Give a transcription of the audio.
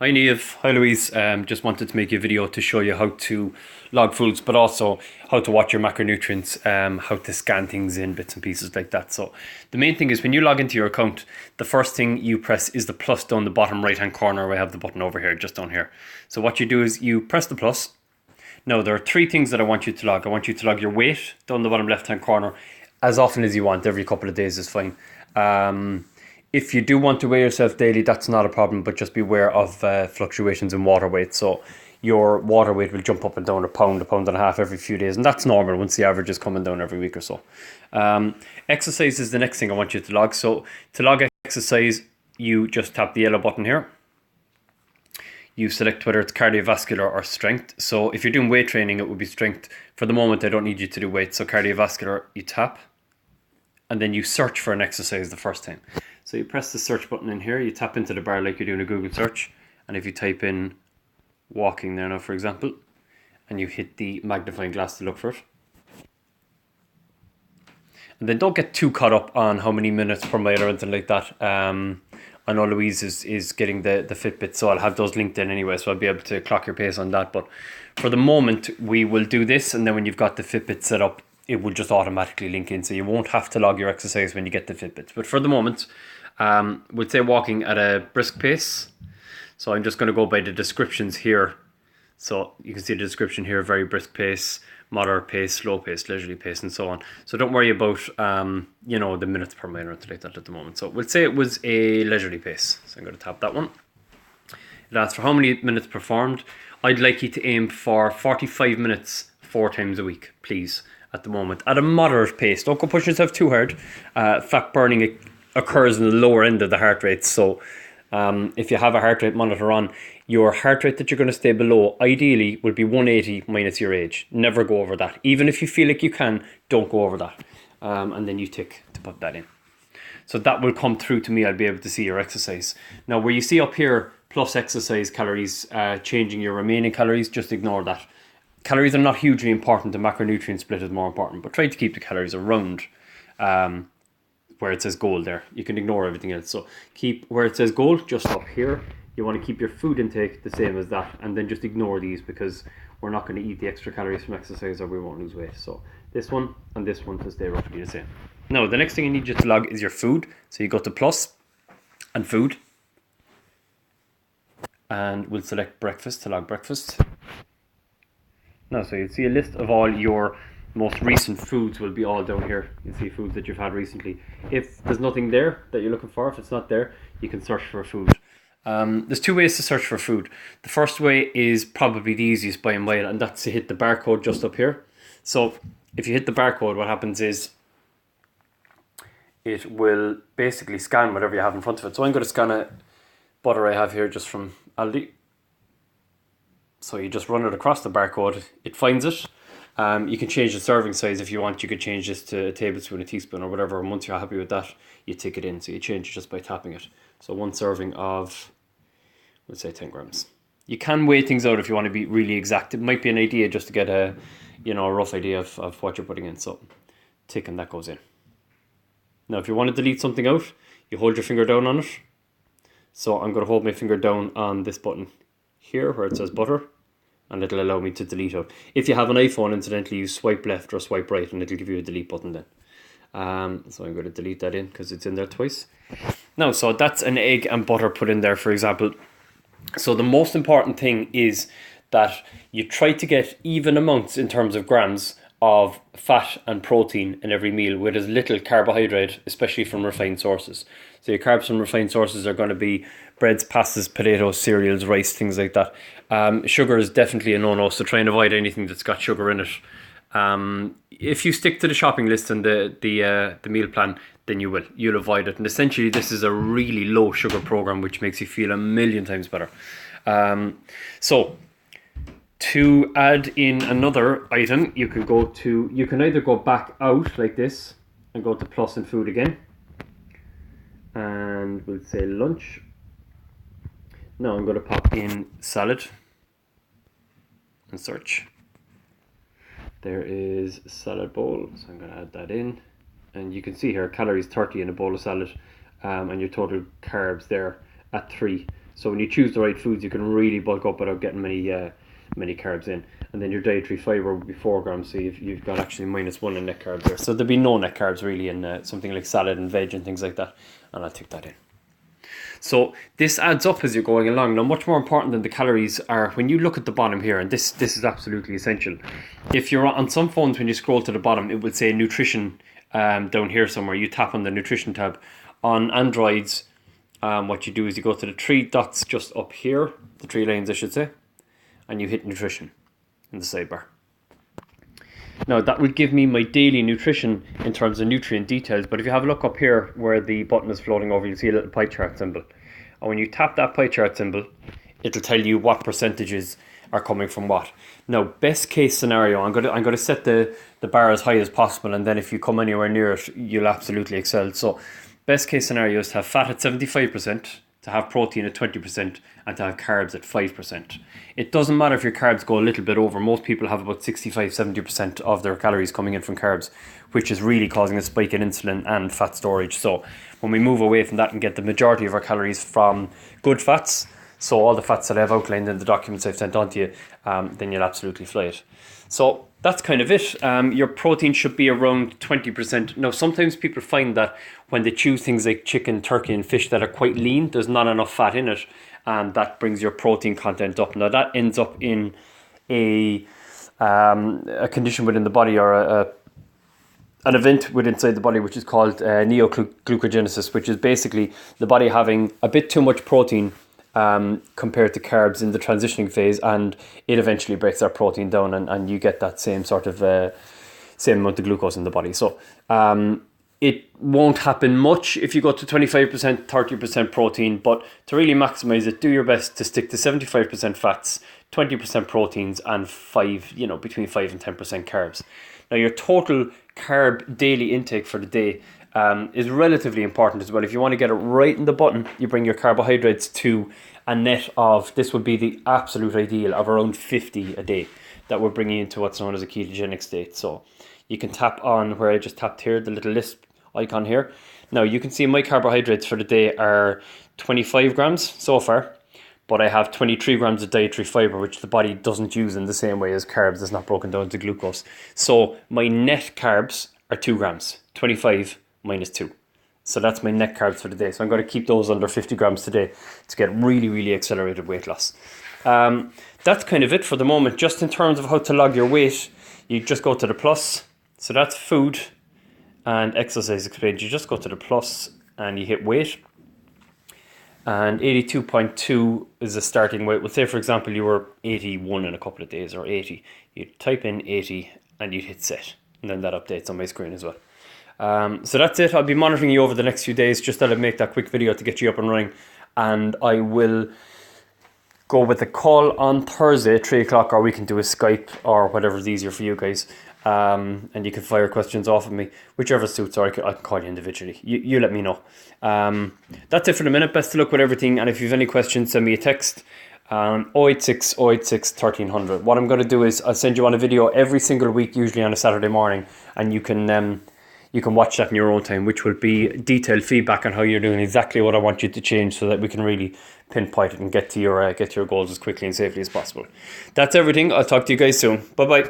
Hi Neve, hi Louise. Just wanted to make a video to show you how to log foods, but also how to watch your macronutrients, how to scan things in bits and pieces like that. So the main thing is when you log into your account, the first thing you press is the plus down the bottom right hand corner where I have the button over here, just down here. So what you do is you press the plus. Now there are three things that I want you to log. I want you to log your weight down the bottom left hand corner as often as you want. Every couple of days is fine. If you do want to weigh yourself daily, that's not a problem, but just beware of fluctuations in water weight. So your water weight will jump up and down a pound and a half every few days, and that's normal once the average is coming down every week or so. Exercise is the next thing I want you to log. So to log exercise, you just tap the yellow button here. You select whether it's cardiovascular or strength. So if you're doing weight training, it would be strength. For the moment, I don't need you to do weight. So cardiovascular, you tap, and then you search for an exercise the first time. So you press the search button in here, you tap into the bar like you're doing a Google search, and if you type in walking there now, for example, and you hit the magnifying glass to look for it. And then don't get too caught up on how many minutes per mile or anything like that. I know Louise is getting the Fitbit, so I'll have those linked in anyway, so I'll be able to clock your pace on that. But for the moment, we will do this, and then when you've got the Fitbit set up, it will just automatically link in, so you won't have to log your exercise when you get the Fitbit. But for the moment, we'll say walking at a brisk pace. So I'm just going to go by the descriptions here. So you can see the description here: very brisk pace, moderate pace, slow pace, leisurely pace, and so on. So don't worry about the minutes per mile or anything like that at the moment. So we'll say it was a leisurely pace. So I'm going to tap that one. It asks for how many minutes performed. I'd like you to aim for 45 minutes 4 times a week, please, at the moment, at a moderate pace. Don't go push yourself too hard. Fat burning occurs in the lower end of the heart rate. So if you have a heart rate monitor on, your heart rate that you're going to stay below ideally would be 180 minus your age. Never go over that. Even if you feel like you can, don't go over that. And then you tick to put that in. So that will come through to me. I'll be able to see your exercise. Now where you see up here plus exercise calories, changing your remaining calories, just ignore that. Calories are not hugely important. The macronutrient split is more important, but try to keep the calories around where it says goal there. You can ignore everything else. So keep where it says goal just up here. You want to keep your food intake the same as that, and then just ignore these because we're not going to eat the extra calories from exercise or we won't lose weight. So this one and this one to stay roughly the same. Now the next thing I need you to log is your food. So you go to plus and food, and we'll select breakfast to log breakfast. Now, so you'll see a list of all your most recent foods will be all down here. You'll see foods that you've had recently. If there's nothing there that you're looking for, if it's not there, you can search for a food. There's 2 ways to search for food. The first way is probably the easiest by a mile, and that's to hit the barcode just up here. So if you hit the barcode, what happens is it will basically scan whatever you have in front of it. So I'm going to scan a butter I have here just from Aldi. So you just run it across the barcode, it finds it. You can change the serving size if you want. You could change this to a tablespoon, a teaspoon, or whatever. And once you're happy with that, you tick it in. So you change it just by tapping it. So 1 serving of, let's say 10 grams. You can weigh things out if you want to be really exact. It might be an idea just to get a rough idea of what you're putting in. So tick and that goes in. Now if you want to delete something out, you hold your finger down on it. So I'm going to hold my finger down on this button here where it says butter, and it'll allow me to delete out. If you have an iPhone, incidentally, you swipe left or swipe right and it'll give you a delete button then. So I'm going to delete that in because it's in there twice. Now, so that's an egg and butter put in there, for example. So the most important thing is that you try to get even amounts in terms of grams of fat and protein in every meal with as little carbohydrate, especially from refined sources. So your carbs from refined sources are going to be breads, pastas, potatoes, cereals, rice, things like that. Sugar is definitely a no-no, so try and avoid anything that's got sugar in it. If you stick to the shopping list and the meal plan, then you'll avoid it. And essentially, this is a really low sugar program, which makes you feel a million times better. So to add in another item, you can either go back out like this and go to plus and food again, and we'll say lunch. Now I'm going to pop in salad and search. There is salad bowl, so I'm going to add that in, and you can see here calories 30 in a bowl of salad, and your total carbs there at 3. So when you choose the right foods, you can really bulk up without getting many carbs in. And then your dietary fiber would be 4 grams, so you've got actually -1 in net carbs there. So there'd be no net carbs really in something like salad and veg and things like that, and I'll take that in. So this adds up as you're going along. Now, much more important than the calories are when you look at the bottom here, and this is absolutely essential. If you're on some phones, when you scroll to the bottom, it will say nutrition down here somewhere. You tap on the nutrition tab. On Androids, what you do is you go to the 3 dots just up here, the 3 lines I should say, and you hit nutrition in the sidebar. Now that would give me my daily nutrition in terms of nutrient details, but if you have a look up here where the button is floating over, you'll see a little pie chart symbol. And when you tap that pie chart symbol, it'll tell you what percentages are coming from what. Now, best case scenario, I'm going to set the bar as high as possible, and then if you come anywhere near it, you'll absolutely excel. So best case scenario is to have fat at 75%, to have protein at 20%, and to have carbs at 5%. It doesn't matter if your carbs go a little bit over. Most people have about 65-70% of their calories coming in from carbs, which is really causing a spike in insulin and fat storage. So when we move away from that and get the majority of our calories from good fats, so all the fats that I've outlined in the documents I've sent on to you, then you'll absolutely fly it. So that's kind of it. Your protein should be around 20%. Now, sometimes people find that when they choose things like chicken, turkey, and fish that are quite lean, there's not enough fat in it, and that brings your protein content up. Now, that ends up in a condition within the body, or an event inside the body, which is called neoglucogenesis, which is basically the body having a bit too much protein compared to carbs in the transitioning phase, and it eventually breaks that protein down, and you get that same sort of same amount of glucose in the body. So it won't happen much if you go to 25%, 30% protein, but to really maximize it, do your best to stick to 75% fats, 20% proteins, and between 5 and 10% carbs. Now, your total carb daily intake for the day is relatively important as well. If you want to get it right in the button, you bring your carbohydrates to a net of, this would be the absolute ideal, of around 50 a day. That would bring you into what's known as a ketogenic state. So you can tap on where I just tapped here, the little list icon here. Now you can see my carbohydrates for the day are 25 grams so far, but I have 23 grams of dietary fiber, which the body doesn't use in the same way as carbs. It's not broken down to glucose. So my net carbs are 2 grams, 25 minus 2. So that's my net carbs for the day. So I'm going to keep those under 50 grams today to get really, really accelerated weight loss. That's kind of it for the moment. Just in terms of how to log your weight, you just go to the plus. So that's food and exercise explained. You just go to the plus and you hit weight. And 82.2 is the starting weight. We'll say, for example, you were 81 in a couple of days, or 80. You type in 80 and you hit set. And then that updates on my screen as well. So that's it. I'll be monitoring you over the next few days. Just thought I'd make that quick video to get you up and running. And I will go with a call on Thursday at 3 o'clock, or we can do a Skype or whatever's easier for you guys. And you can fire questions off of me, whichever suits, or I can call you individually. You let me know. That's it for the minute. Best of luck with everything. And if you have any questions, send me a text. 086 086 1300. What I'm going to do is I'll send you on a video every single week, usually on a Saturday morning, and you can watch that in your own time, which will be detailed feedback on how you're doing, exactly what I want you to change, so that we can really pinpoint it and get to your goals as quickly and safely as possible. That's everything. I'll talk to you guys soon. Bye bye.